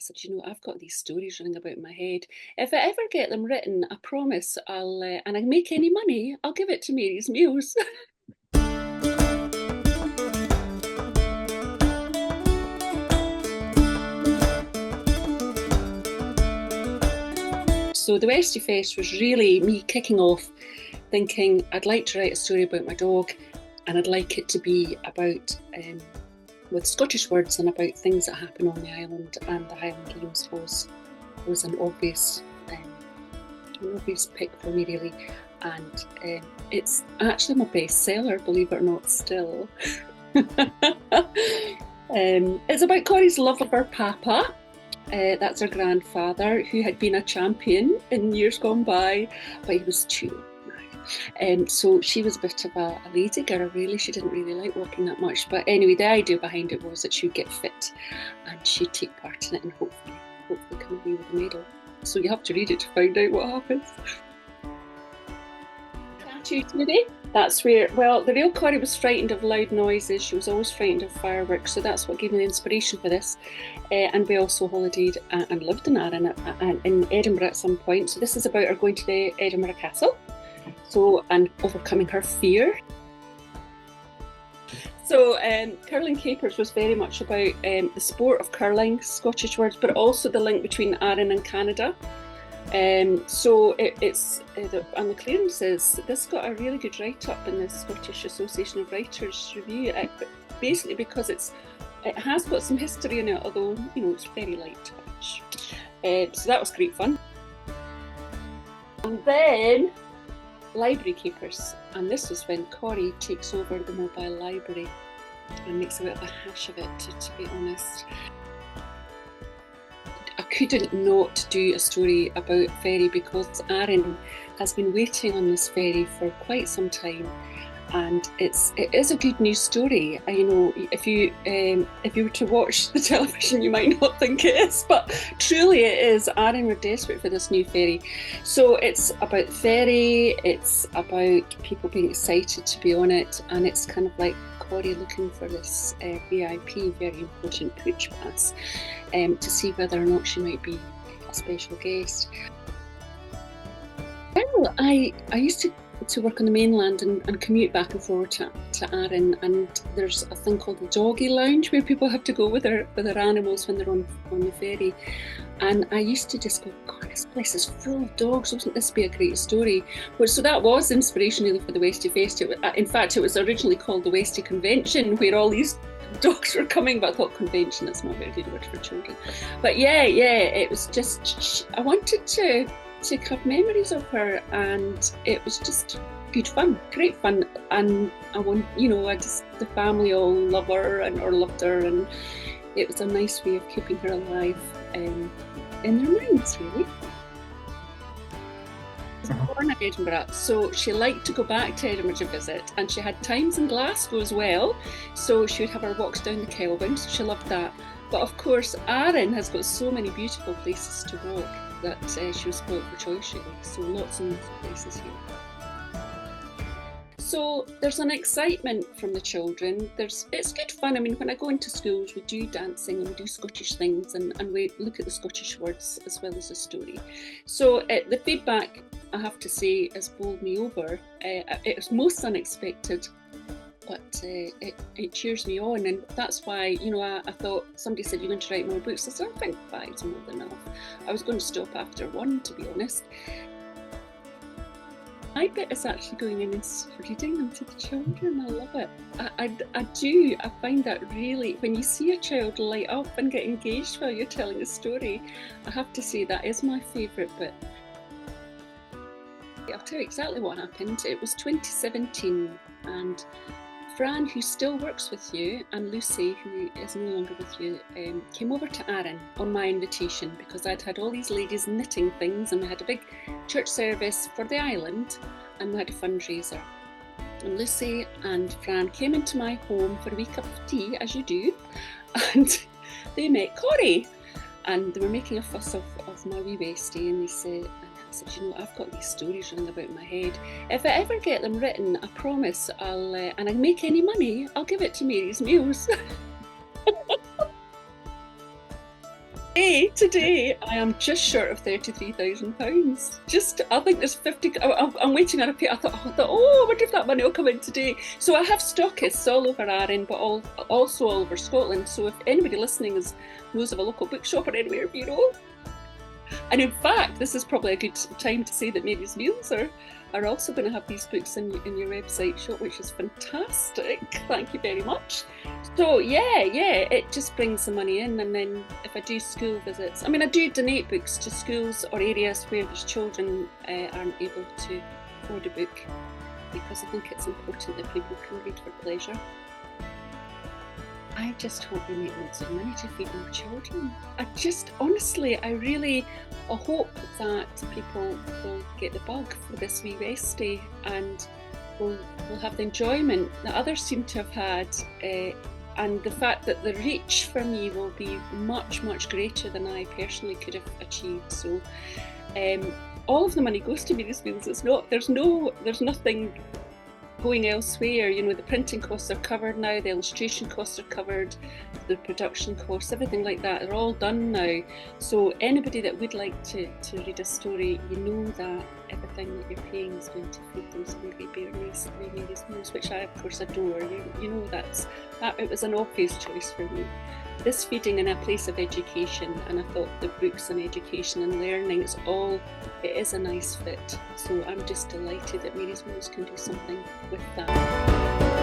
said, I've got these stories running about in my head. If I ever get them written, I promise and I make any money, I'll give it to Mary's Meals. So the Westie Fest was really me kicking off, thinking I'd like to write a story about my dog, and I'd like it to be about with Scottish words and about things that happen on the island. And the Highland Games was an obvious pick for me, really. And it's actually my bestseller, believe it or not, still. It's about Corrie's love of her papa. That's her grandfather, who had been a champion in years gone by, but he was too now. So she was a bit of a lady girl, really. She didn't really like walking that much. But anyway, the idea behind it was that she'd get fit and she'd take part in it and hopefully come away with a medal. So you have to read it to find out what happens. Today. That's where, well, the real Corrie was frightened of loud noises. She was always frightened of fireworks. So that's what gave me the inspiration for this. And we also holidayed and lived in Arran in Edinburgh at some point. So this is about her going to the Edinburgh Castle. So, and overcoming her fear. So Curling Capers was very much about the sport of curling, Scottish words, but also the link between Arran and Canada. So it's on the clearances, this got a really good write-up in the Scottish Association of Writers review, basically because it has got some history in it, although it's very light touch. So that was great fun. And then Library Keepers, and this was when Corrie takes over the mobile library and makes a bit of a hash of it, to be honest. I couldn't not do a story about ferry because Arran has been waiting on this ferry for quite some time, and it is a good news story. If you were to watch the television, you might not think it is, but truly it is. Arran were desperate for this new ferry, so it's about the ferry. It's about people being excited to be on it, and it's kind of like Corrie looking for this VIP, very important pooch pass, to see whether or not she might be a special guest. Well, I used to work on the mainland and commute back and forward to Arran, and there's a thing called the doggy lounge where people have to go with their animals when they're on the ferry. And I used to just go, God, this place is full of dogs. Wouldn't this be a great story? So that was inspiration really for the Westie Fest. In fact, it was originally called the Westie Convention, where all these dogs were coming, but I thought convention, that's not a very good word for children. But yeah, it was just, I wanted to have memories of her, and it was just good fun, great fun. And the family all love her or loved her, and it was a nice way of keeping her alive in their minds, really. She was born in Edinburgh, so she liked to go back to Edinburgh to visit, and she had times in Glasgow as well, so she would have her walks down the Kelvin, so she loved that. But of course, Arran has got so many beautiful places to walk that she was spoilt for choice, really, so lots of places here. So there's an excitement from the children. It's good fun. I mean, when I go into schools, we do dancing and we do Scottish things, and we look at the Scottish words as well as the story. So the feedback, I have to say, has bowled me over. It was most unexpected, but it cheers me on, and that's why, I thought, somebody said, you're going to write more books. I said, I think 5's more than enough. I was going to stop after 1, to be honest. My bit is actually going in and reading them to the children. I love it. I do. I find that really, when you see a child light up and get engaged while you're telling a story, I have to say that is my favourite bit. I'll tell you exactly what happened. It was 2017, and Fran, who still works with you, and Lucy, who is no longer with you, came over to Arran on my invitation, because I'd had all these ladies knitting things, and we had a big church service for the island, and we had a fundraiser. And Lucy and Fran came into my home for a wee cup of tea, as you do, and they met Corrie, and they were making a fuss of my wee Westie, and they said, I said, I've got these stories running about in my head. If I ever get them written, I promise and I make any money, I'll give it to Mary's Meals. today, I am just short of £33,000. I think there's 50. I'm waiting on a pay. I thought, I wonder if that money will come in today. So I have stockists all over Arran, but also all over Scotland. So if anybody listening knows of a local bookshop or anywhere, and in fact, this is probably a good time to say that Mary's Meals are also going to have these books in your website shop, which is fantastic. Thank you very much. So yeah, it just brings the money in. And then if I do school visits, I do donate books to schools or areas where there's children aren't able to afford a book, because I think it's important that people can read for pleasure. I just hope we make lots of money to feed more children. I hope that people will get the bug for this wee rest day, and will have the enjoyment that others seem to have had, and the fact that the reach for me will be much, much greater than I personally could have achieved. So all of the money goes to Mary's Meals. There's nothing going elsewhere. The printing costs are covered now, the illustration costs are covered, the production costs, everything like that are all done now. So anybody that would like to read a story, that everything that you're paying is going to feed those hungry bairnies through Mary's Meals, which I of course adore. It was an obvious choice for me. This feeding in a place of education, and I thought the books and education and learning, it is a nice fit. So I'm just delighted that Mary's Meals can do something with that.